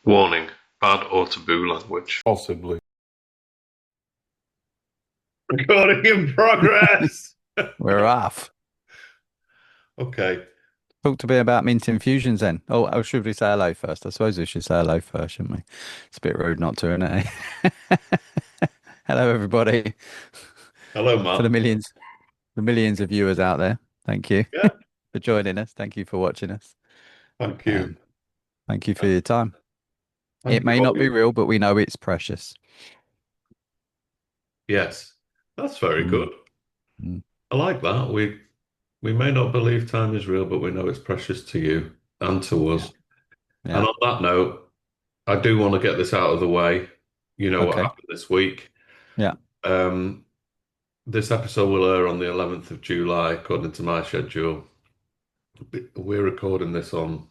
Warning: bad or taboo language. Possibly. Recording in progress. We're off. Okay. Talk to me about mint infusions then. Oh, should we say hello first? I suppose we should say hello first, shouldn't we? It's a bit rude not to, isn't it? Hello, everybody. Hello, For Matt. the millions of viewers out there, thank you Yeah, for joining us. Thank you for watching us. thank you. Um, Thank you for your time. It Thank you, may not be audience. real, but we know it's precious. Yes, that's very Mm, good. mm, I like that. We may not believe time is real, but we know it's precious to you and to yeah, us. And yeah. on that note, I do want to get this out of the way. You know what Okay. happened this week. Yeah. Um, this episode will air on the 11th of July, according to my schedule. We're recording this on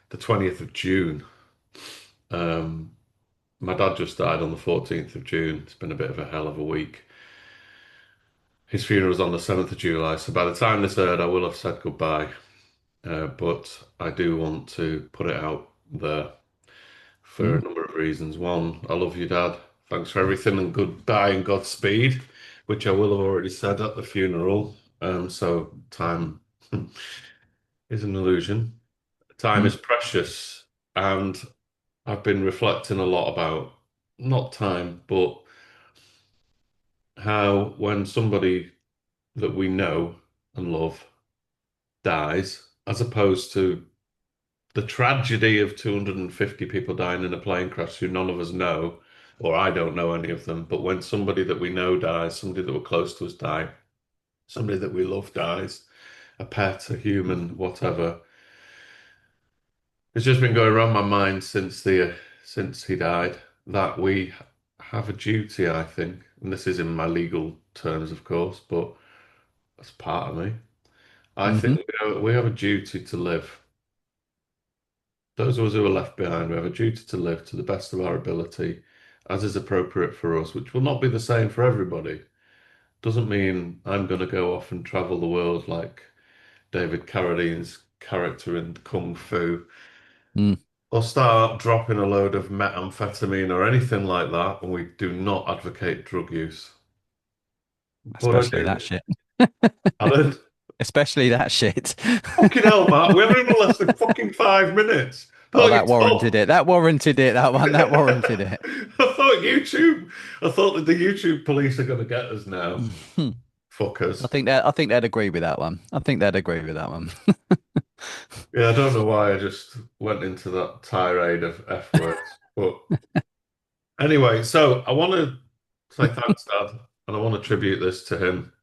the 20th of June. Um, My dad just died on the 14th of June. It's been a bit of a hell of a week. His funeral was on the 7th of July, so by the time this aired, I will have said goodbye. But I do want to put it out there for Mm, a number of reasons. One, I love you, Dad. Thanks for everything and goodbye and Godspeed, which I will have already said at the funeral. So time is an illusion. Time mm, is precious, and I've been reflecting a lot about not time, but how when somebody that we know and love dies, as opposed to the tragedy of 250 people dying in a plane crash who none of us know, or I don't know any of them, but when somebody that we know dies, somebody that were close to us die, somebody that we love dies, a pet, a human, whatever, it's just been going around my mind since he died that we have a duty, I think, and this is in my legal terms, of course, but that's part of me. I think hmm we have a duty to live. Those of us who are left behind, we have a duty to live to the best of our ability, as is appropriate for us, which will not be the same for everybody. Doesn't mean I'm going to go off and travel the world like David Carradine's character in Kung Fu, mm. or start dropping a load of methamphetamine or anything like that. And we do not advocate drug use. But I Especially do. that shit. Alan, Especially that shit. fucking hell, Matt, we haven't even less than fucking 5 minutes. Oh, Thought you that warranted talked. it. That warranted it. That one. That warranted it. I thought that the YouTube police are going to get us now. Fuckers. I think they'd agree with that one. I think they'd agree with that one. Yeah, I don't know why I just went into that tirade of F words. But anyway, so I want to say thanks, Dad, and I want to tribute this to him.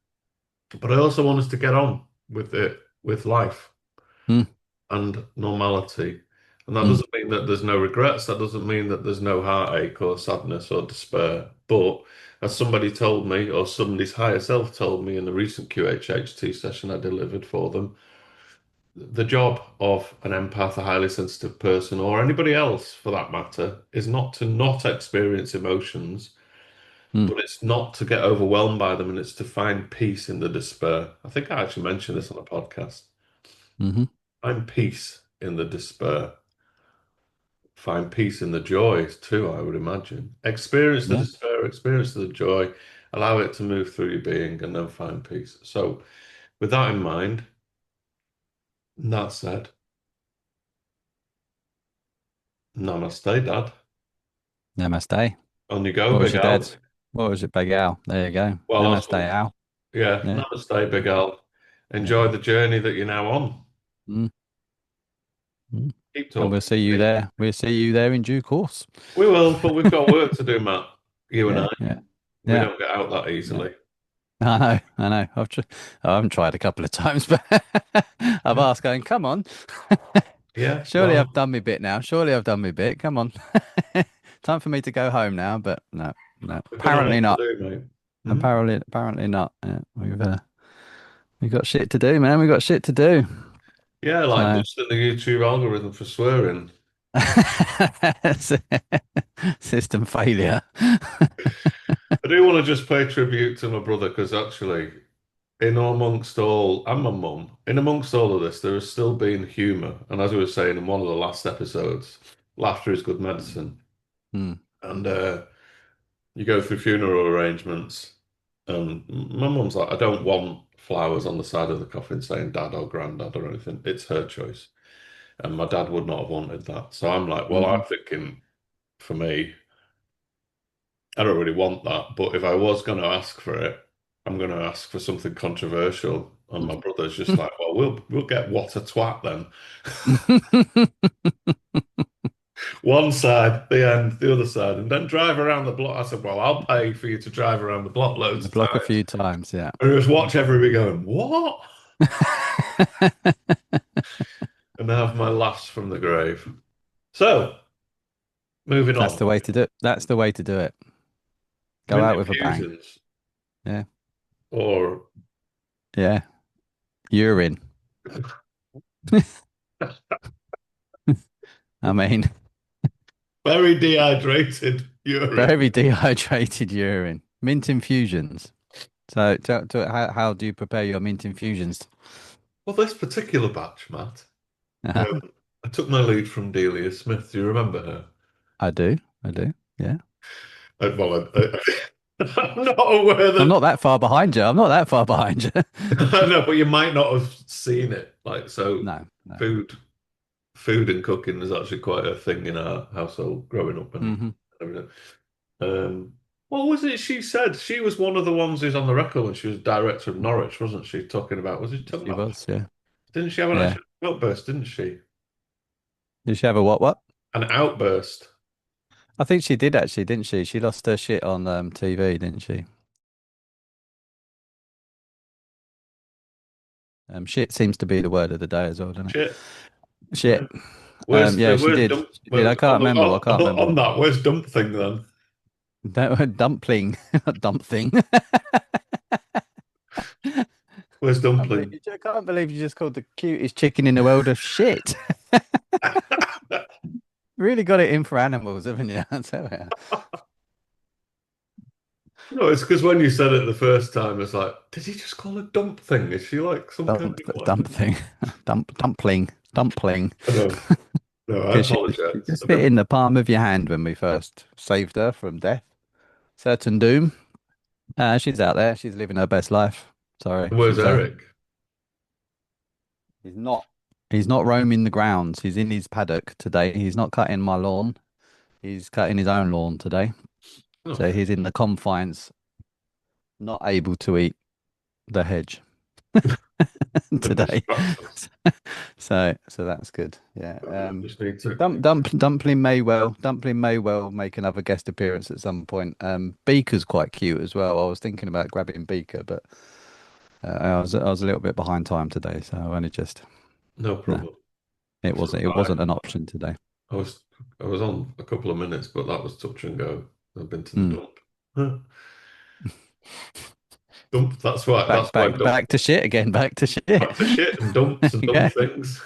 But I also want us to get on with it, with life Mm, and normality. And that mm, doesn't mean that there's no regrets. That doesn't mean that there's no heartache or sadness or despair. But as somebody told me, or somebody's higher self told me in the recent QHHT session I delivered for them, the job of an empath, a highly sensitive person, or anybody else for that matter, is not to not experience emotions, mm, but it's not to get overwhelmed by them, and it's to find peace in the despair. I think I actually mentioned this on a podcast. hmm Find peace in the despair. Find peace in the joys too, I would imagine. Experience the Yeah. despair, experience the joy, allow it to move through your being, and then find peace. So, with that in mind, and that said, namaste, Dad. Namaste. On you go, What was Big your Al. dad's? What was it, Big Al? There you go. Well, that's Namaste, what, Al. yeah, Yeah. namaste, Big Yeah. Al. Yeah. Enjoy the journey that you're now on. Mm, mm. Keep And we'll talking see to you me. there. We'll see you there in due course. We will, but we've got work to do, Matt. You and I. Yeah. Yeah. We Yeah. don't get out that Yeah. easily. I know. I know. I haven't tried a couple of times, but I've Yeah. asked, going, come on. Yeah. Surely Well, I've done my bit now. Surely I've done my bit. Come on. Time for me to go home now, but no, no. we've got a Apparently lot to not. do, mate. Hmm? Apparently not. Yeah, we've got shit to do, man. We've got shit to do. Yeah, like So busting the YouTube algorithm for swearing. system failure. I do want to just pay tribute to my brother because actually, in amongst all, and my mum, in amongst all of this, there has still been humour. And as we were saying in one of the last episodes, laughter is good medicine. Mm. And you go through funeral arrangements, and my mum's like, I don't want flowers on the side of the coffin saying dad or granddad or anything. It's her choice. And my dad would not have wanted that. So I'm like, well, Hmm. I'm thinking for me, I don't really want that. But if I was going to ask for it, I'm going to ask for something controversial. And my brother's just like, well, we'll get what a twat then. One side, the end, the other side, and then drive around the block. I said, well, I'll pay for you to drive around the block loads The of block a times. few times, yeah. And just watch everybody going, what? And have my laughs from the grave. So, moving That's on. the way to do it. That's the way to do it. Go Mint out with a bang. infusions Yeah. or Yeah. Urine. I mean, very dehydrated urine. very dehydrated urine. Mint infusions. So, how do you prepare your mint infusions? Well, this particular batch, Matt, Uh-huh. I took my lead from Delia Smith. Do you remember her? I do. I do. Yeah. I'm not aware I'm that. not that far behind you. I'm not that far behind you. No, but you might not have seen it. Like, so No, no. food, food and cooking is actually quite a thing in our household growing up and Hmm. everything. Um, what was it she said? She was one of the ones who's on the record when she was director of Norwich, wasn't she? Talking about, was she talking She about, was, yeah. didn't she have an Yeah. actual outburst, didn't she? Did she have a what? An outburst. I think she did actually, didn't she? She lost her shit on TV, didn't she? Shit seems to be the word of the day as well, doesn't it? Shit. Yeah. Shit. Yeah, she Where's did. dump? She did. Well, I can't remember. I can't remember. on that, where's dump thing then? Dumpling, dump thing. Where's dumpling? I can't believe you just called the cutest chicken in the world of shit. Really got it in for animals, haven't you? I tell you. No, it's because when you said it the first time, it's like, did he just call it dump thing? Is she like some kind of like? Dump thing. Dumpling. No, no, I Because she apologize. just fit in the palm of your hand when we first saved her from death, certain doom. She's out there. She's living her best life. Sorry, Where's Eric? he's not. He's not roaming the grounds. He's in his paddock today. He's not cutting my lawn. He's cutting his own lawn today. Oh, So he's in the confines, not able to eat the hedge the today. distractions. So that's good. Yeah. I just need to. Dumpling may well make another guest appearance at some point. Beaker's quite cute as well. I was thinking about grabbing Beaker, but I was a little bit behind time today, so I only just No no, problem. it wasn't an option today. I was I was on a couple of minutes, but that was touch and go. I've been to the Mm. dump. Huh. Dump. That's why dump. Back to shit again. Back to shit. Back to shit and dumps and dump Yeah. things.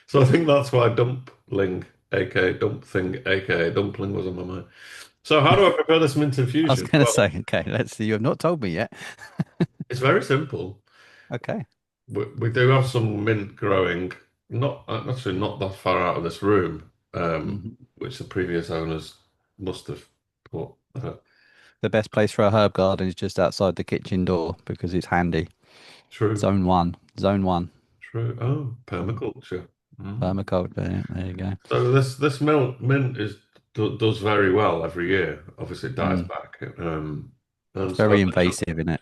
So I think that's why dumpling, aka dump thing, aka dumpling, was on my mind. So how do I prepare this mint I was infusion? going to Well, say, okay, let's see. You have not told me yet. it's very simple. Okay. We do have some mint growing, not actually not that far out of this room, Hmm. which the previous owners must have put. The best place for a herb garden is just outside the kitchen door because it's handy. True, Zone one. Zone one. true. Oh, Mm. permaculture. Mm. Permaculture. Yeah, there you go. So this mint does very well every year. Obviously, it dies Mm. back. It's And so very invasive, isn't it?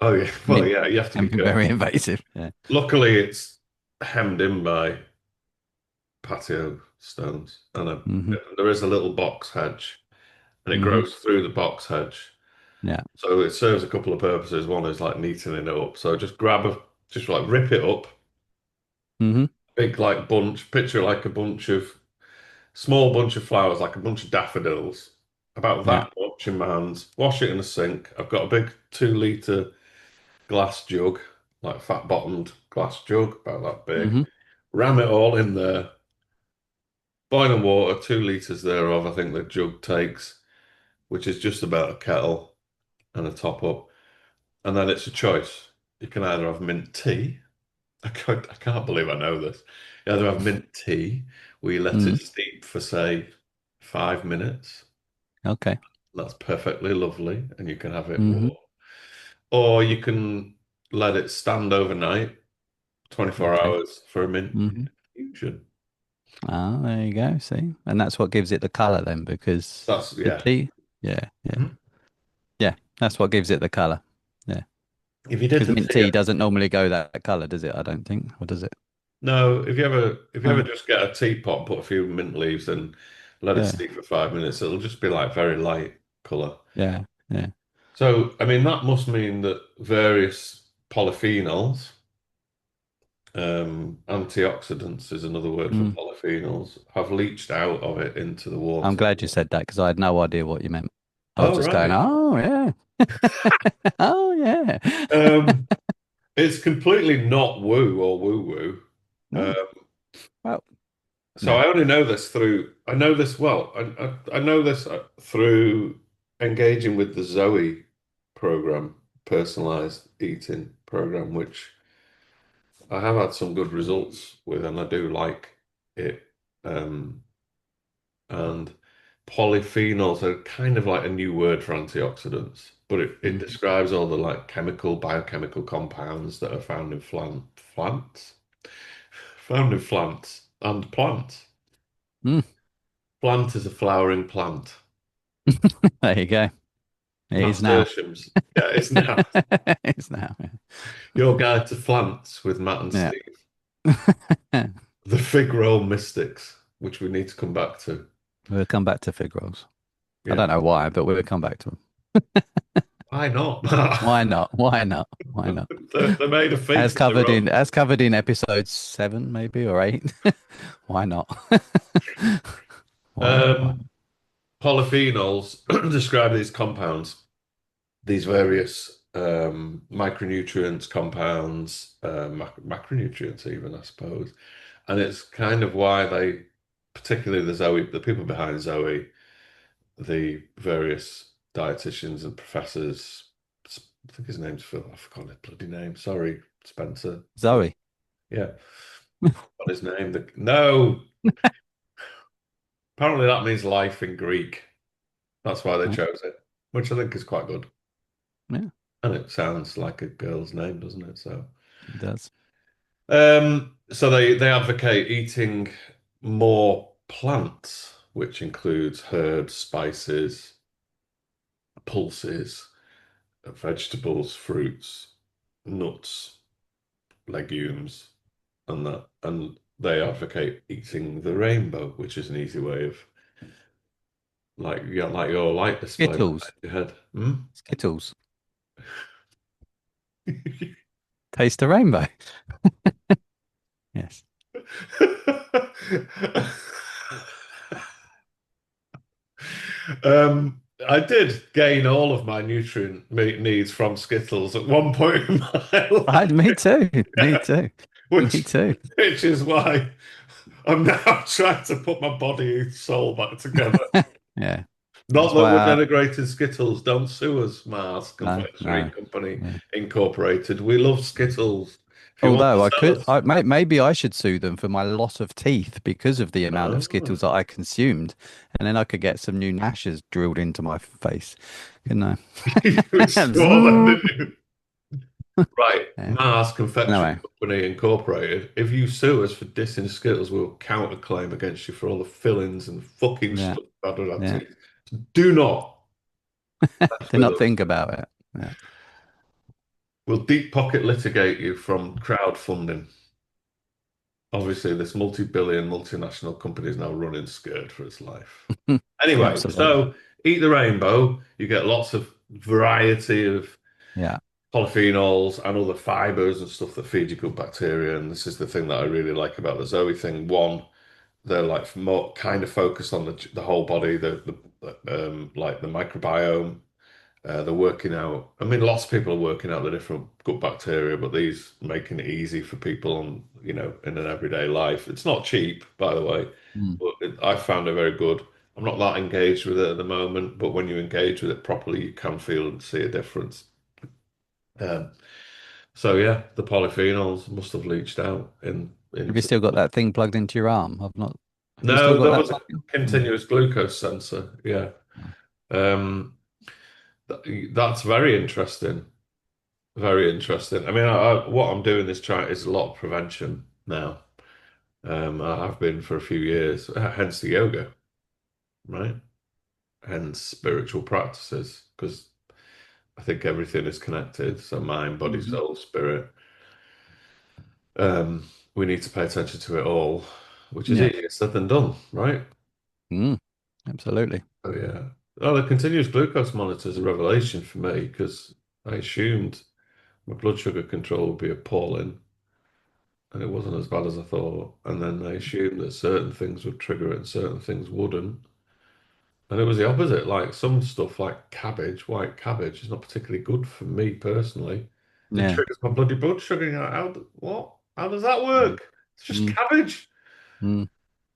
oh yeah, well Mint yeah, you have to be can be careful. very invasive. Yeah. Luckily, it's hemmed in by patio stones, and Hmm. there is a little box hedge, and it Hmm. grows through the box hedge. Yeah. So it serves a couple of purposes. One is like neatening it up. So just like rip it up, Hmm. big like bunch, picture like a bunch of small bunch of flowers, like a bunch of daffodils, about Yeah. that much in my hands. Wash it in a sink. I've got a big 2 litre glass jug, like fat bottomed glass jug, about that big. Hmm. Ram it all in there. Boiling water, 2 litres thereof, I think the jug takes, which is just about a kettle and a top up. And then it's a choice. You can either have mint tea. I can't believe I know this. You either have mint tea, We let it Mm. steep for, say, 5 minutes. Okay. That's perfectly lovely, and you can have it raw. Hmm. Or you can let it stand overnight, 24 Okay. hours for a mint Hmm. infusion. Ah, there you go. See, and that's what gives it the color then, because That's, the yeah. tea. Yeah, yeah, Mhm. yeah. That's what gives it the color. Yeah, If you did because the mint tea, tea doesn't normally go that color, does it? I don't think, or does it? no, if you ever No. just get a teapot, put a few mint leaves and let it Yeah, steep for 5 minutes, it'll just be like very light color. yeah, yeah. So, I mean, that must mean that various polyphenols, antioxidants is another word for Mm. polyphenols, have leached out of it into the I'm water. glad you said that because I had no idea what you meant. I was Oh, just going, right. oh yeah, oh yeah. Um, it's completely not woo or woo woo. No, well, So no. I only know this through, I know this well, I know this through engaging with the Zoe program, personalized eating program, which I have had some good results with, and I do like it. Um, and polyphenols are kind of like a new word for antioxidants, but it Mm. describes all the like biochemical compounds that are found in plants and plants. Mm. Plant is a flowering plant. There you go. It is now. Nasturtiums. Yeah, it's now It's now. your guide to plants with Matt and Yeah. Steve. The fig roll mystics, which we need to come back to. We'll come back to fig rolls. I Yeah. don't know why, but we'll come back to them. Why not? Why not? Why not? Why not? They made a feast of their own. As covered in episode 7, maybe, or 8. Why not? Why not? Why Um, Polyphenols describe these compounds, these various micronutrients, compounds, macronutrients, even, I suppose. And it's kind of why they, particularly the people behind Zoe, the various dietitians and professors. I think his name's Phil. I forgot his bloody name. Sorry, Spencer. not? Zoe. Yeah, got his name. No, apparently that means life in Greek. That's why they Right. chose it, which I think is quite good. Yeah, And it sounds like a girl's name, doesn't it? it does. So they advocate eating more plants, which includes herbs, spices, pulses, vegetables, fruits, nuts, legumes, and that. And they advocate eating the rainbow, which is an easy way of like your light display Skittles. behind your head. Hmm? Skittles. Taste the rainbow. Yes. I did gain all of my nutrient needs from Skittles at one point in my I, life, me too. Me too. Me which too. which is why I'm now trying to put my body and soul back together. Yeah. Not That's that why we're I, denigrating Skittles. Don't sue us, Mars no, Confectionery no. Company Yeah. Incorporated. We love Skittles. If you want to Although I sell could, us, maybe I should sue them for my loss of teeth because of the amount of oh, Skittles that I consumed, and then I could get some new gnashes drilled into my face. Couldn't I? you swore then, Zoom. didn't you? Right, Yeah. Mars Confectionery Anyway, Company Incorporated. If you sue us for dissing Skittles, we'll counterclaim against you for all the fillings and fucking yeah, stuff bad with our yeah. teeth. Do not mess Do with not us. think about it. Yeah. We'll deep pocket litigate you from crowdfunding. Obviously, this multi-billion multinational company is now running scared for its life. Anyway, Absolutely. so eat the rainbow. You get lots of variety of Yeah. polyphenols and other fibers and stuff that feed your good bacteria. And this is the thing that I really like about the Zoe thing. One, they're like more kind of focused on the whole body, the like the microbiome. They're working out. I mean, lots of people are working out the different gut bacteria, but these making it easy for people on, in an everyday life. It's not cheap, by the way, Mm. but I found it very good. I'm not that engaged with it at the moment, but when you engage with it properly, you can feel and see a difference. Um, so yeah, the polyphenols must have leached out in Have you into. still got that thing plugged into your arm? I've not. Have you still No, got there that was a plugged in? continuous glucose sensor. Yeah. Um, that's very interesting. Very interesting. I mean, what I'm doing is trying is a lot of prevention now. I have been for a few years, hence the yoga, right? Hence spiritual practices, because I think everything is connected. So mind, body, Mm-hmm. soul, spirit. We need to pay attention to it all, which is Yeah. easier said than done, right? Mm, absolutely. Oh yeah. Oh, the continuous glucose monitor is a revelation for me because I assumed my blood sugar control would be appalling, and it wasn't as bad as I thought. And then I assumed that certain things would trigger it and certain things wouldn't. And it was the opposite. Like some stuff, like cabbage, white cabbage, is not particularly good for me personally. It Yeah. triggers my bloody blood sugar. You're like, what? How does that Mm, work? It's just mm, cabbage. mm.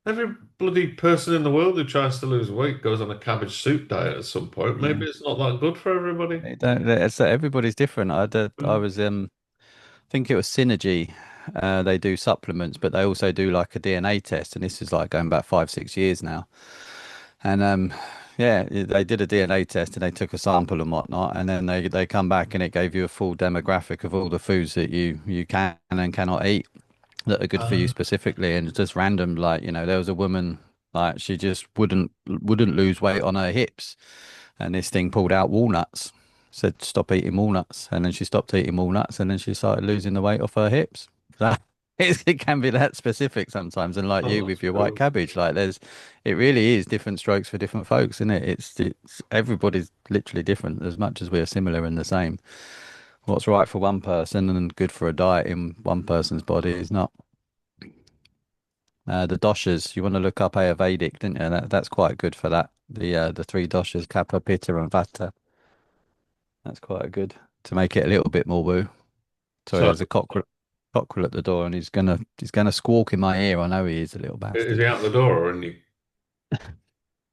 Every bloody person in the world who tries to lose weight goes on a cabbage soup diet at some point. Yeah. Maybe it's not that good for everybody. Everybody's different. I Mm. was I think it was Synergy. They do supplements, but they also do like a DNA test, and this is like going back 5, 6 years now. And yeah, they did a DNA test and they took a sample and whatnot, and then they come back and it gave you a full demographic of all the foods that you can and cannot eat that are good for you Uh, specifically. And it's just random, like, there was a woman, like, she just wouldn't lose weight on her hips, and this thing pulled out walnuts, said stop eating walnuts, and then she stopped eating walnuts, and then she started losing the weight off her hips. So it can be that specific sometimes. And like oh, you that's with your white cool. cabbage, like it really is different strokes for different folks, isn't it? It's everybody's literally different as much as we are similar and the same. What's right for one person and good for a diet in one person's body is not. The doshas, you want to look up Ayurvedic, didn't you? That's quite good for that. The three doshas, Kapha, Pitta, and Vata. That's quite good to make it a little bit more woo. Sorry, So there's a cockerel at the door, and he's gonna squawk in my ear. I know he is a little is bastard. he out the door or in you?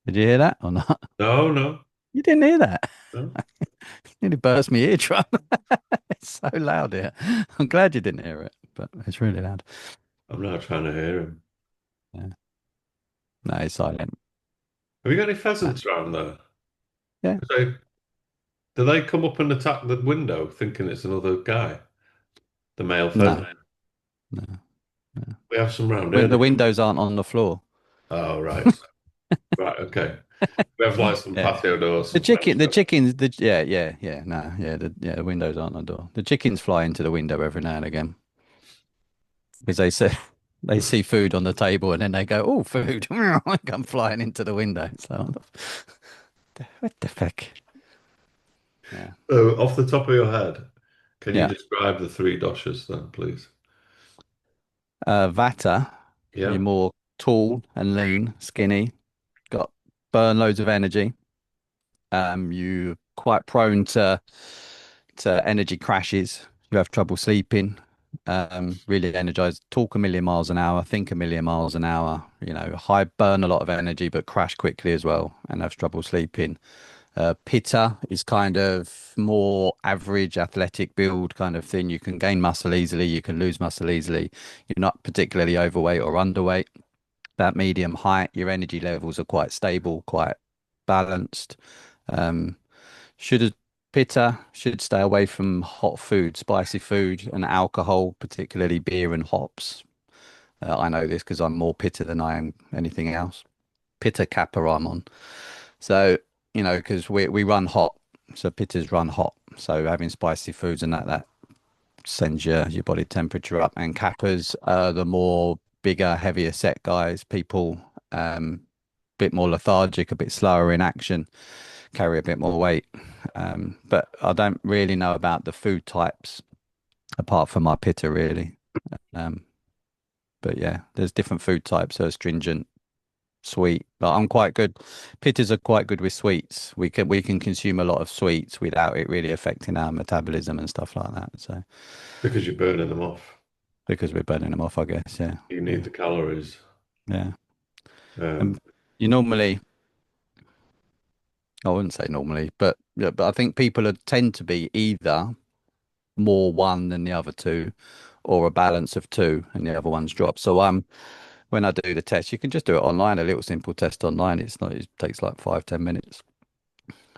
Did you hear that or not? No, no, You didn't hear that? no. Nearly burst my eardrum. It's so loud here. I'm glad you didn't hear it, but it's really loud. I'm not trying to hear him. Yeah. No, it's silent. Have you got any Uh, pheasants around there? yeah. Do they come up and attack the window thinking it's another guy, the male No. pheasant? No. No. We have some round When here. the windows aren't on the floor. Oh, right. Right, okay. We have like some Yeah. patio doors, The some French chicken, the doors. chickens, yeah, no, the windows aren't on the door. The chickens fly into the window every now and again because they see food on the table and then they go, oh, food, I come flying into the window. So what the fuck? Yeah, So, off the top of your head, can you yeah. describe the three doshas then, please? Vata, you're Yeah. more tall and lean, skinny, got burn loads of energy. You quite prone to energy crashes. You have trouble sleeping. Really energized. Talk a million miles an hour. Think a million miles an hour. High burn a lot of energy, but crash quickly as well, and have trouble sleeping. Pitta is kind of more average athletic build kind of thing. You can gain muscle easily. You can lose muscle easily. You're not particularly overweight or underweight. That medium height, your energy levels are quite stable, quite balanced. Um, should Pitta should stay away from hot food, spicy food, and alcohol, particularly beer and hops. I know this because I'm more Pitta than I am anything else. Pitta Kappa I'm on. So, because we run hot, so Pittas run hot. So having spicy foods and that sends your body temperature up. And Kappas are the more bigger, heavier set guys, people bit more lethargic, a bit slower in action, carry a bit more weight. But I don't really know about the food types apart from my pitta, really. Um, but yeah, there's different food types. So astringent, sweet. But I'm quite good. Pittas are quite good with sweets. We can consume a lot of sweets without it really affecting our metabolism and stuff like that. So Because you're burning them off. because we're burning them off, I guess. Yeah, You need yeah, the calories. yeah. Um, And you normally, I wouldn't say normally, but yeah, but I think people tend to be either more one than the other two, or a balance of two, and the other one's dropped. So I'm when I do the test, you can just do it online, a little simple test online. It's not, it takes like 5, 10 minutes.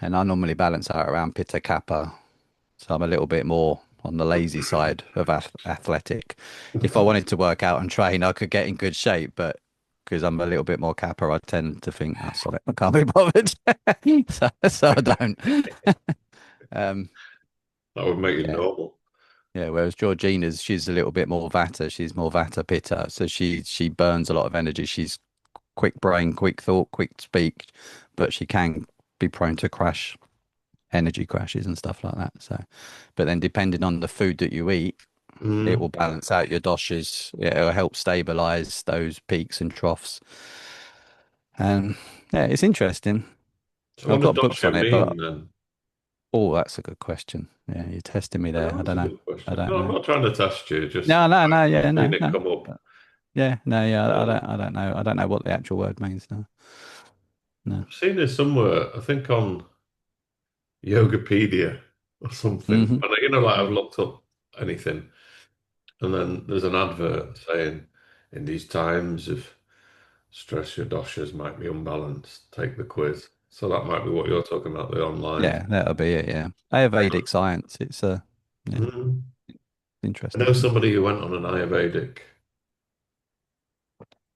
And I normally balance out around Pitta Kappa. So I'm a little bit more on the lazy side of athletic. If I wanted to work out and train, I could get in good shape, but because I'm a little bit more Kappa, I tend to think, oh, sorry, I can't be bothered. So I don't. Um, That would make you yeah. normal. Yeah, whereas Georgina's, she's a little bit more Vata. She's more Vata Pitta, so she burns a lot of energy. She's quick brain, quick thought, quick speak, but she can be prone to energy crashes and stuff like that. So, but then depending on the food that you eat, it will Mm. balance out your doshas. Yeah, it'll help stabilize those peaks and troughs. And yeah, it's interesting. So I've what does got books dosha on it, mean but then? oh, that's a good question. Yeah, you're testing me I there. know I it's don't a know. good I question. don't No, I'm know. not trying to test you, just No, no, no. Yeah, I've no, seen it no. come up. Yeah, no, yeah. Um, I don't know. I don't know what the actual word means. No, no. I've seen it somewhere, I think on Yogapedia or something. Hmm. And like I've looked up anything, and then there's an advert saying, in these times of stress, your doshas might be unbalanced. Take the quiz. So that might be what you're talking about, the online. Yeah, that'll be it. Yeah, Ayurvedic science. It's yeah, Mm. I know interesting. somebody who went on an Ayurvedic, I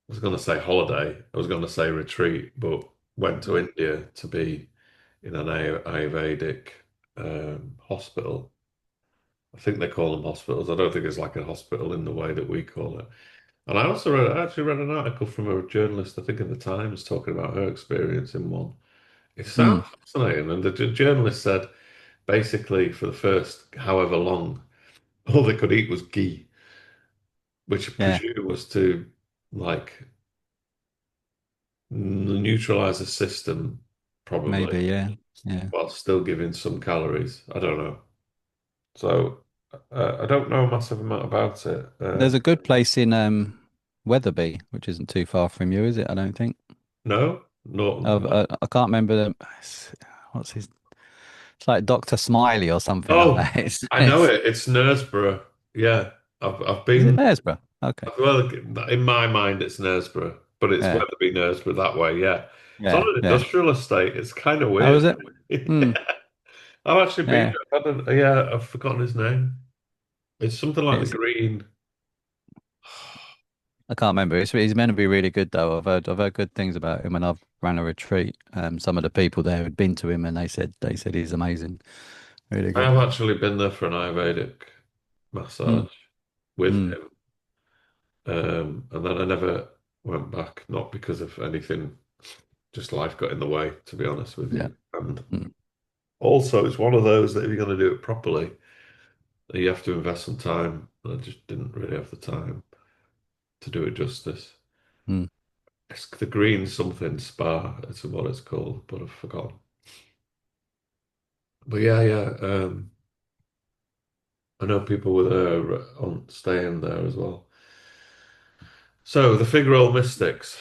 was going to say holiday, I was going to say retreat, but went to India to be in an Ayurvedic hospital. I think they call them hospitals. I don't think it's like a hospital in the way that we call it. And I actually read an article from a journalist, I think in the Times, talking about her experience in one. It Mm, sounds fascinating. And the journalist said basically for the first however long, all they could eat was ghee, which I yeah, presume was to like neutralize the system, probably, maybe. Yeah, yeah. while still giving some calories. I don't know. So I don't know a massive amount about it. There's a good place in Wetherby, which isn't too far from you, is it? I don't think. No, no. I can't remember what's his. It's like Dr. Smiley or something like Oh, that. It's, I know it's it. It's Knaresborough. Yeah, I've is it been. Knaresborough? Okay. Well, in my mind, it's Knaresborough, but it's Yeah, Wetherby Knaresborough that way. Yeah, it's on yeah, an yeah. industrial estate. It's kind of How weird. is it? Hmm. Yeah. I've actually been Yeah. there. Yeah, I've forgotten his name. It's something like the It's Green. I can't remember. He's meant to be really good though. I've heard good things about him when I've ran a retreat. Some of the people there had been to him and they said he's amazing. Really I good. have actually been there for an Ayurvedic Mm, massage with mm, him, and then I never went back. Not because of anything, just life got in the way. To be honest with yeah. you, and Mm, also it's one of those that if you're going to do it properly, you have to invest some time. I just didn't really have the time to do it justice. mm. It's the Green something Spa. It's what it's called, but I've forgotten. But yeah, yeah. I know people were there on staying there as well. So the fig roll mystics.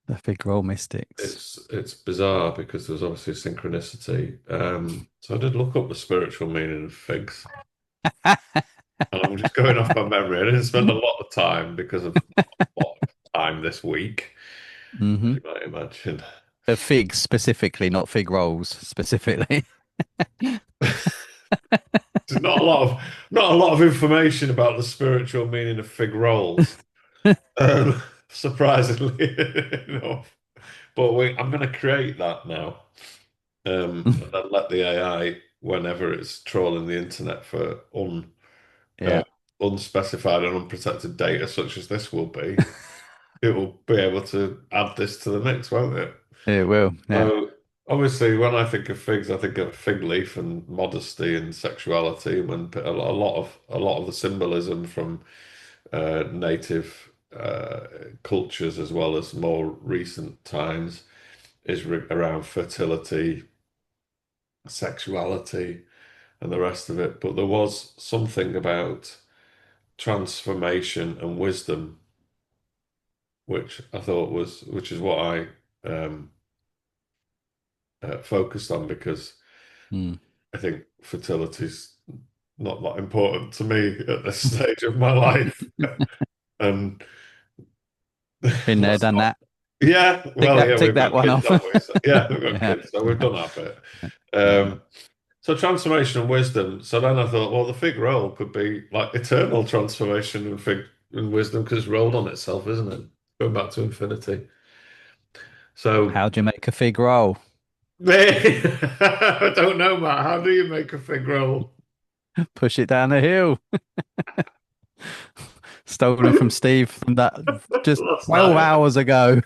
The Fig Roll Mystics. It's bizarre because there's obviously synchronicity. So I did look up the spiritual meaning of figs, and I'm just going off my memory. I didn't spend a lot of time because of a lot of time this week, as Hmm. you might imagine. Figs specifically, not fig rolls specifically. There's not a lot of information about the spiritual meaning of fig rolls, surprisingly enough. But I'm going to create that now, and then let the AI, whenever it's trawling the internet for uh, Yeah, unspecified and unprotected data, such as this will be, it will be able to add this to the mix, won't it? it will. Yeah, So obviously, when I think of figs, I think of fig leaf and modesty and sexuality. When a lot of the symbolism from native cultures as well as more recent times is around fertility, sexuality, and the rest of it. But there was something about transformation and wisdom, which I thought which is what I um, focused on because mm. I think fertility's not that important to me at this stage of my life. And Been there, Let's done not. that. Yeah, well, yeah, Tick we've that got one kids, off. haven't we? So, yeah, we've got Yeah. kids, so we've done our bit. Yeah. Um, so transformation and wisdom. So then I thought, well, the fig roll could be like eternal transformation and fig and wisdom because it's rolled on itself, isn't it? Going back to infinity. So How do you make a fig roll? I don't know, Matt. How do you make a fig roll? Push it down the hill. Stolen from Steve from that just Last 12 night. hours ago.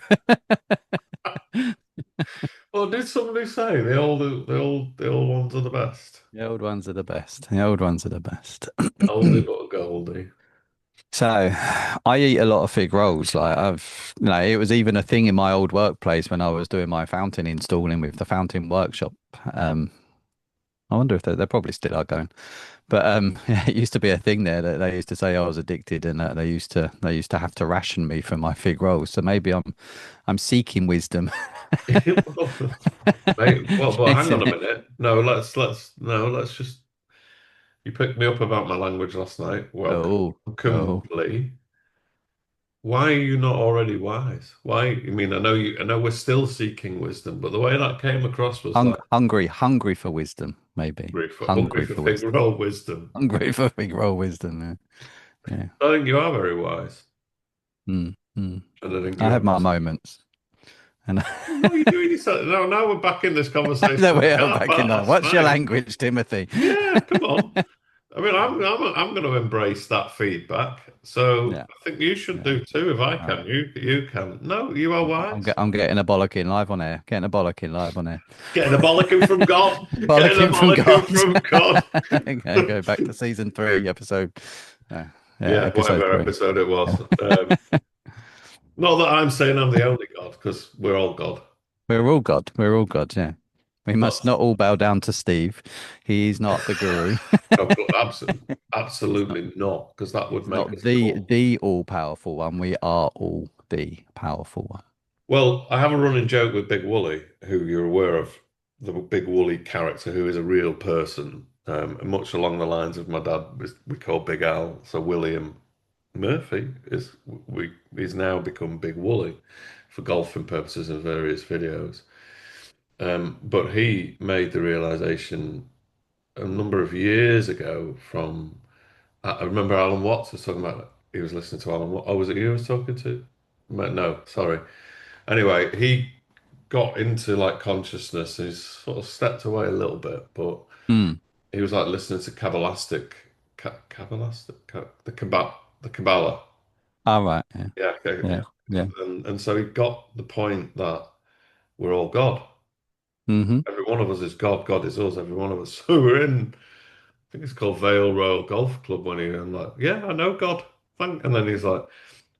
Well, did somebody say the old ones are the best? The old ones are the best. The old ones are the best. Oldie but a goldie. So I eat a lot of fig rolls. It was even a thing in my old workplace when I was doing my fountain installing with the fountain workshop. Um, I wonder if they probably still are going. But yeah, it used to be a thing there that they used to say I was addicted, and that they used to have to ration me for my fig rolls. So maybe I'm seeking wisdom. Well, mate, well, but hang on Getting a it. minute. No, let's just. You picked me up about my language last night. Oh, oh. Welcomely. Why are you not already wise? Why? I mean, I know we're still seeking wisdom, but the way that came across was like Hungry for wisdom, maybe. hungry Hungry for for fig wisdom. roll wisdom. Hungry for fig roll wisdom. Yeah, yeah. I think you are very wise, Mm, mm. and I think I you have have. my moments, and What are you doing yourself? No, now we're back in this there conversation we we are had back in about the. last What's your night. language, Timothy? Yeah, come on. I mean, I'm going to embrace that feedback. So Yeah, I think you should yeah. do too. If I All right. can, you can. No, you are wise. I'm getting a bollocking live on air. Getting a bollocking live on air. Getting a bollocking from God. Getting a Bollocking from bollocking God. from God. Okay, go back to season three, episode. Uh, yeah, Yeah, episode whatever three. episode it was. Not that I'm saying I'm the only God, because we're all God. We're all God. We're all God. Yeah. We must But not all bow down to Steve. He's not the guru. no, He's not. absolutely not, because that would He's make not us the cool. the all powerful one. We are all the powerful one. Well, I have a running joke with Big Wooly, who you're aware of, the Big Wooly character, who is a real person, much along the lines of my dad. We call Big Al. So William Murphy is now become Big Wooly for golfing purposes in various videos. But he made the realization a number of years ago from I remember Alan Watts was talking about he was listening to Alan Watts. Oh, was it you I was talking to? No, sorry. Anyway, he got into like consciousness. He's sort of stepped away a little bit, but Hmm. he was like listening to the Kabbalah. All right. Yeah. Yeah, okay. Yeah. Yeah. And so he got the point that we're all God. Mm-hmm. Every one of us is God. God is us. Every one of us. So we're in. I think it's called Vale Royal Golf Club. I'm like, yeah, I know God. Thank. And then he's like,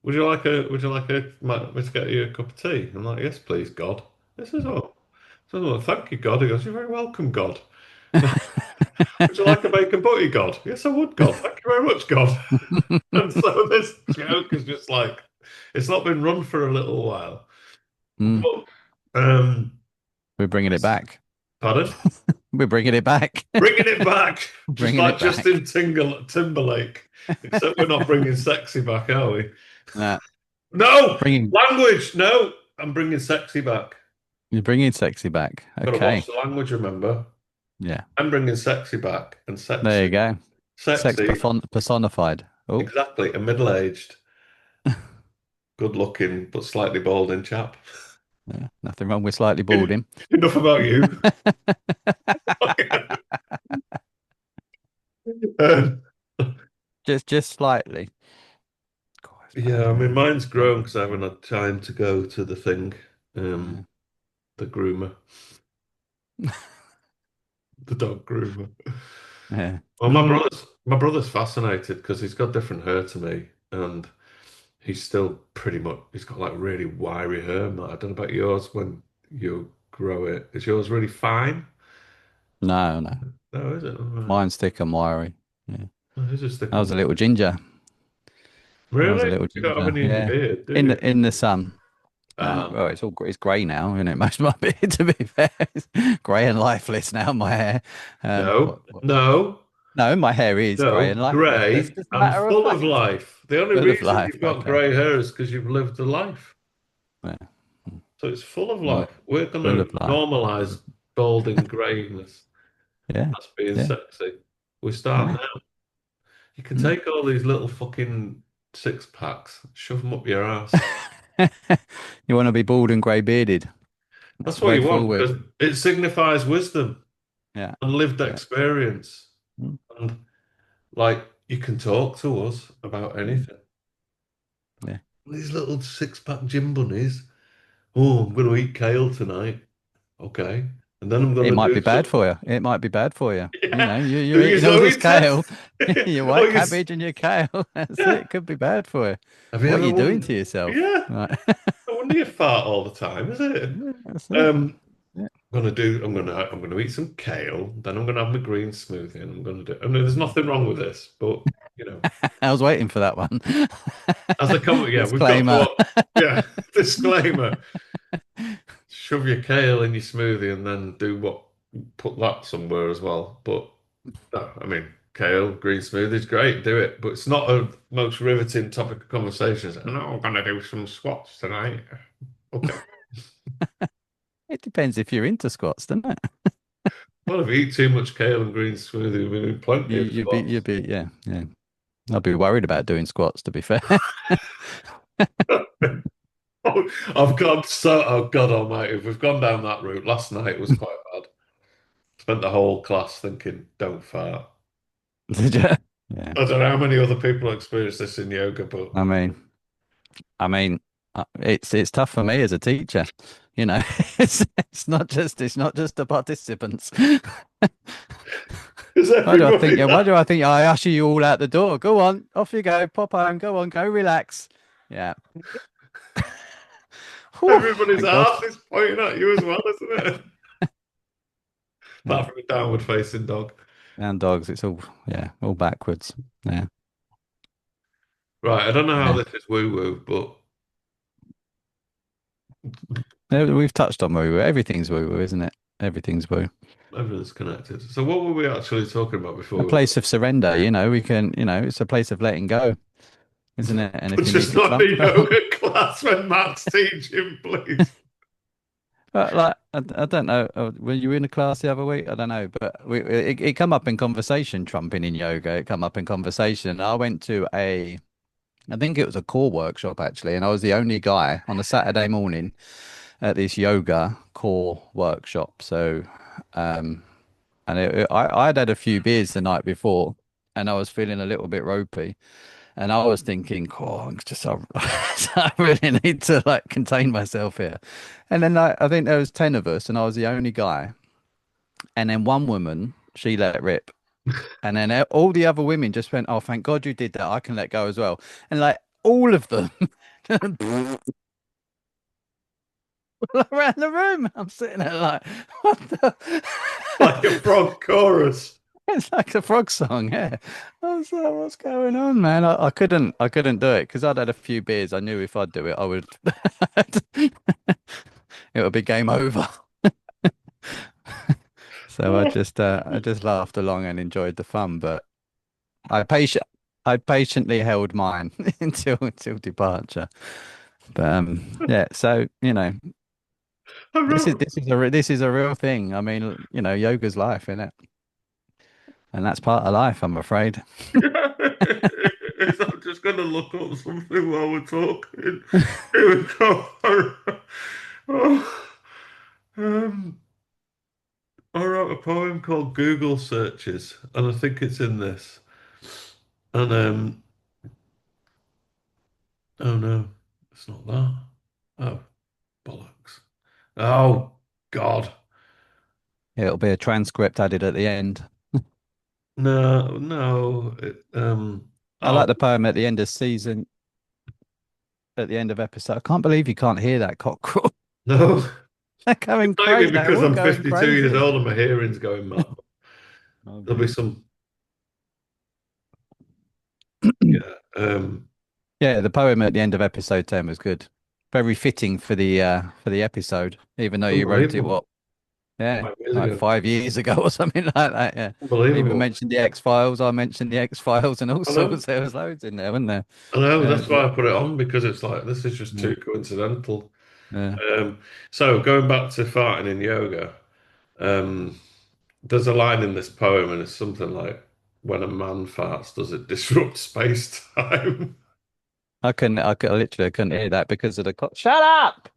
me to get you a cup of tea? I'm like, yes, please, God. This is all. So, well, thank you, God. He goes, you're very welcome, God. Would you like a bacon butty, God? Yes, I would, God. Thank you very much, God. And so this joke is just like, it's not been run for a little while. Mm. But, um, We're bringing it back. pardon? We're bringing it back. Bringing it back, just Bringing like it back. Timberlake. Except we're not bringing sexy back, are we? Nah, No! bringing Language! No! I'm bringing sexy back. you're bringing sexy back. Got to watch Okay. the language, remember? Yeah. I'm bringing sexy back. And There you sexy. go. Sex Sexy, personified. Oh, exactly. A middle-aged, good-looking, but slightly balding chap. yeah. Nothing wrong with slightly balding. Enough about you. Um, Just slightly. God, it's bad, yeah, I isn't mean, it? mine's Yeah. grown because I haven't had time to go to the thing, Yeah. the groomer, the dog groomer. Yeah. Well, my Mm. brother's fascinated because he's got different hair to me, and he's still pretty much he's got like really wiry hair. I don't know about yours when you grow it. Is yours really fine? No, no. No, is it? All right. Mine's thick and wiry. Yeah. Oh, it's just thick I and was a white. little ginger. I was a Really? little You don't have ginger. any in your Yeah. beard, do In you? the sun. Ah, Well, it's grey now, isn't it? Most of my beard, to be fair, it's grey and lifeless now. My hair. no, What? no, No, my hair is grey no. and lifeless. That's Grey just a and matter of full of fact. life. The only Full of reason life. you've got Okay. grey hair is because you've lived a life. Yeah. So it's full of Mm. life. We're going Full to of life. normalize balding greyness. Yeah. That's being Yeah. sexy. We start Yeah. now. You can Mm. take all these little fucking six packs, shove them up your ass. You want to be bald and grey bearded. That's what Way you want forward. because it signifies wisdom Yeah. and lived Yeah. experience. Mm. And like you can talk to us about Mm. anything. Yeah. These little six-pack gym bunnies. Oh, I'm going to eat kale tonight. Okay. And then I'm going It to might do be bad some. for you. It might be bad for you. You Yeah. know, you're Do your eating all this Zoe kale, test. your Oh, white cabbage and your kale. That's it. yeah. It could be bad for you. Have you What are ever you doing to wondered? yourself? Yeah. Right. No wonder you fart all the time, is it? Yeah, that's it. Um, Yeah. I'm gonna eat some kale, then I'm gonna have my green smoothie, and I'm gonna do. I mean, there's nothing wrong with this, but you know, I was waiting for that one. as a comment, yeah, we've got to Disclaimer. yeah, disclaimer. Shove your kale in your smoothie and then do what? Put that somewhere as well. But no, I mean, kale, green smoothie is great. Do it, but it's not a most riveting topic of conversations. No, I'm gonna do some squats tonight. Okay. It depends if you're into squats, doesn't it? Well, if you eat too much kale and green smoothie, we need plenty of You'd squats. be, yeah, yeah. I'd be worried about doing squats, to be fair. I've gone so, oh God Almighty, if we've gone down that route, last night was quite bad. Spent the whole class thinking, don't fart. Did you? Yeah. I don't know how many other people experience this in yoga, but I mean, I mean, it's tough for me as a teacher. You know, it's not just the participants. is Why do I think? everybody Yeah, why that? do I think I usher you all out the door? Go on, off you go, pop home. Go on, go relax. Yeah. Whew, Everybody's thank God. ass is pointing at you as well, isn't it? Yeah. Apart from a downward facing dog. And dogs, it's all yeah, all backwards. Yeah. Right, I don't know how Yeah. this is woo-woo, but Yeah, we've touched on woo woo. Everything's woo woo, isn't it? Everything's woo. everything's connected. So what were we actually talking about before A we went? place of surrender, we can, it's a place of letting go, isn't it? And But if you need just to not trump, the yoga class when Matt's teaching, please. but like, I don't know. Were you in a class the other week? I don't know, but it come up in conversation, trumping in yoga. It come up in conversation. I went to I think it was a core workshop actually, and I was the only guy on a Saturday morning at this yoga core workshop. So, um, and I'd had a few beers the night before, and I was feeling a little bit ropey. And I was thinking, oh, I really need to like contain myself here. And then like, I think there was 10 of us, and I was the only guy. And then one woman, she let rip. And then all the other women just went, oh, thank God you did that. I can let go as well. And like all of them around the room. I'm sitting there like, what the? Like a frog chorus. It's like a frog song, yeah. I was like, what's going on, man? I couldn't do it because I'd had a few beers. I knew if I'd do it, I would, it would be game over. So I just laughed along and enjoyed the fun, but I patient, I patiently held mine until departure. But yeah. So I wrote, this is a real thing. I mean, yoga's life, isn't it? And that's part of life, I'm afraid. I'm just going to look up something while we're talking. Here we go. Oh, um, I wrote a poem called Google Searches, and I think it's in this. And oh no, it's not that. Oh, bollocks. Oh, God. It'll be a transcript added at the end. No, no. I Oh, like the poem at the end of season, at the end of episode. I can't believe you can't hear that cockerel. no. They're It going might be crazy. They're because all I'm going 52 years crazy. old and my hearing's going mad. Oh There'll be dear. some, yeah. Yeah, the poem at the end of episode 10 was good. Very fitting for the episode, even though you wrote it Unbelievable. what Yeah, 5 years like ago. 5 years ago or something like that. Yeah. People Unbelievable. mentioned the X-Files. I mentioned the X-Files and all I know. sorts. There was loads in there, wasn't there? I know. Uh, That's why I put it on because it's like this is just yeah, too coincidental. yeah. Um, so going back to farting in yoga, um, there's a line in this poem, and it's something like, "When a man farts, does it disrupt space time?" I couldn't hear that because of the Shut up!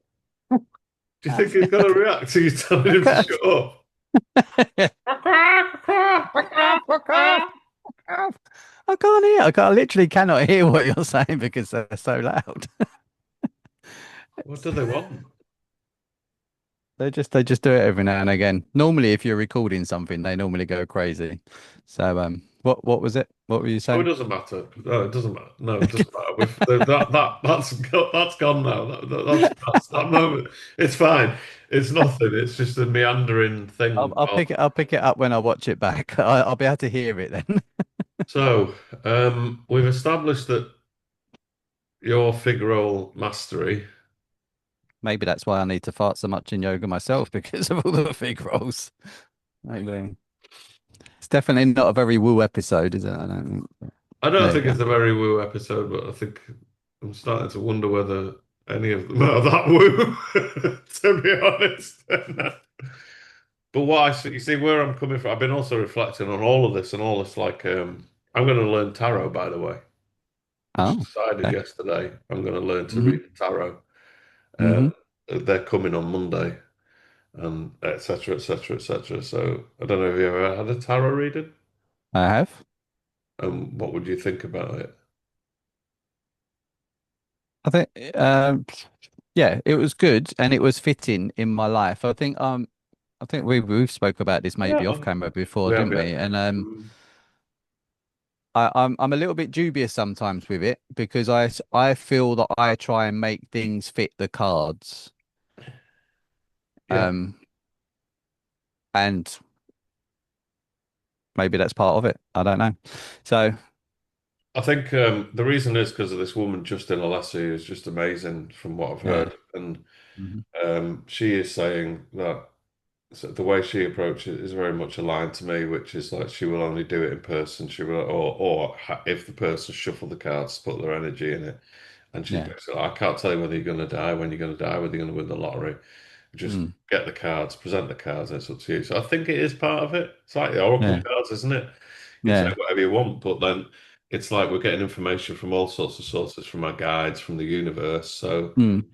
Do you think he's going to react to you telling him to I shut up? can't. I can't hear. I literally cannot hear what you're saying because they're so loud. What do they want? They just do it every now and again. Normally, if you're recording something, they normally go crazy. So, what was it? What were you Oh, it saying? doesn't matter. No, it doesn't matter. No, it doesn't matter. That's gone now. That's that moment. It's fine. It's nothing. It's just a meandering I'll, thing. I'll pick it. I'll pick it up when I watch it back. I'll be able to hear it then. So, we've established that your figural mastery. Maybe that's why I need to fart so much in yoga myself because of all the fig rolls. Maybe it's definitely not a very woo episode, is it? I don't think. I don't There you think go. it's a very woo episode, but I think I'm starting to wonder whether any of them are that woo, to be honest. But what you see where I'm coming from, I've been also reflecting on all of this and all this. Like, I'm going to learn tarot, by the way. I just Oh, decided okay. yesterday I'm going to learn to Mm-hmm. read the tarot. Mm-hmm. They're coming on Monday, and etc. etc. etc. So I don't know if you ever had a tarot reading. I have. What would you think about it? I think. Yeah, it was good and it was fitting in my life. I think we've spoke about this maybe off Yeah, camera before, we have, didn't yeah. we? And Mm. I'm a little bit dubious sometimes with it because I feel that I try and make things fit the cards. Yeah. Um, and maybe that's part of it. I don't know. So I think the reason is because of this woman, Justin Alessi, who's just amazing from what I've yeah. heard. And Hmm. she is saying that the way she approaches it is very much aligned to me, which is like she will only do it in person. She will, if the person shuffle the cards, put their energy in it. And she's Yeah. basically, like, I can't tell you whether you're going to die, when you're going to die, whether you're going to win the lottery. Just Mm. get the cards, present the cards, and it's up to you. So I think it is part of it. It's like the oracle Yeah. cards, isn't it? You can say Yeah. whatever you want, but then it's like we're getting information from all sorts of sources, from our guides, from the universe. So, Mm.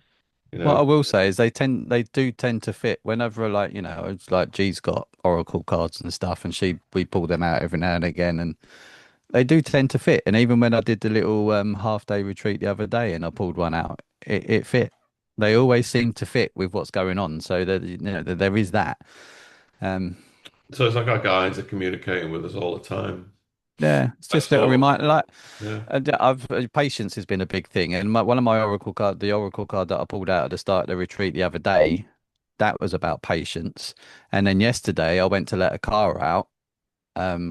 you What I know, will say is they do tend to fit whenever like, it's like G's got oracle cards and stuff and we pull them out every now and again and they do tend to fit. And even when I did the little half day retreat the other day and I pulled one out, it fit. They always seem to fit with what's going on. So that there is that. Um, so it's like our guides are communicating with us all the time. yeah, it's I just a little saw, reminder. Like yeah, patience has been a big thing, and one of my the oracle card that I pulled out at the start of the retreat the other day, that was about patience. And then yesterday I went to let a car out,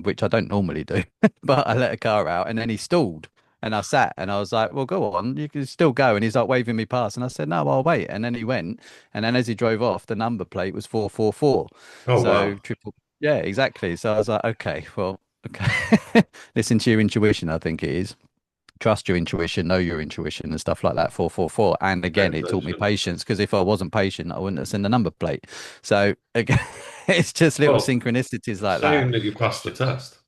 which I don't normally do, but I let a car out and then he stalled. And I sat and I was like, well, go on, you can still go. And he's like waving me past. And I said, no, I'll wait. And then he went. And then as he drove off, the number plate was 444. oh So wow. triple, yeah, exactly. So I was like, okay, well, okay. Listen to your intuition, I think it is. Trust your intuition, know your intuition and stuff like that. 444. And Pay again, it taught me attention. patience because if I wasn't patient, I wouldn't have seen the number plate. So again, it's just little Well, synchronicities like saying that. that you passed the test,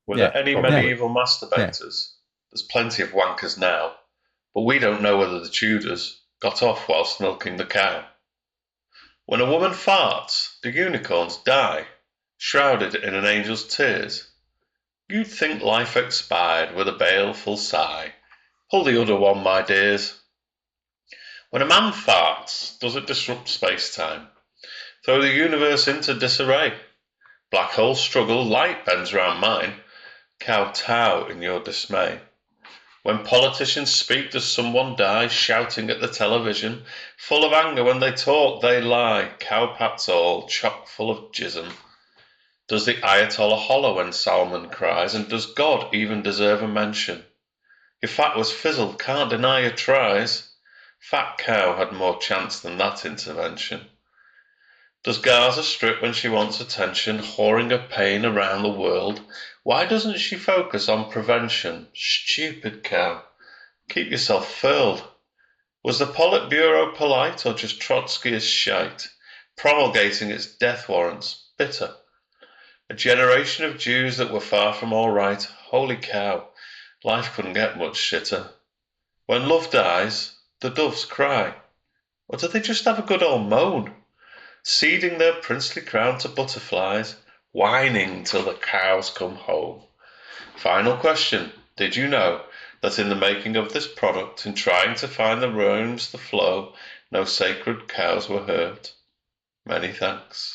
Were Yeah. there any Yeah. probably. medieval Yeah. masturbators? There's plenty of wankers now, but we don't know whether the Tudors got off whilst milking the cow. When a woman farts, do unicorns die, shrouded in an angel's tears? You'd think life expired with a baleful sigh. Pull the other one, my dears. When a man farts, does it disrupt space-time? Throw the universe into disarray? Black holes struggle, light bends round mine. Kowtow in your dismay. When politicians speak, does someone die shouting at the television? Full of anger when they talk, they lie. Cowpats all, chock full of jism. Does the Ayatollah hollow when Salman cries? And does God even deserve a mention? Your fat was fizzled, can't deny your tries. Fat cow had more chance than that intervention. Does Gaza strip when she wants attention, whoring her pain around the world? Why doesn't she focus on prevention? Stupid cow. Keep yourself furled. Was the Politburo polite or just Trotskyist shite, promulgating its death warrants? Bitter. A generation of Jews that were far from all right. Holy cow, life couldn't get much shitter. When love dies, the doves cry. Or do they just have a good old moan, ceding their princely crown to butterflies, whining till the cows come home? Final question. Did you know that in the making of this product, in trying to find the rhymes, the flow, no sacred cows were hurt? Many thanks.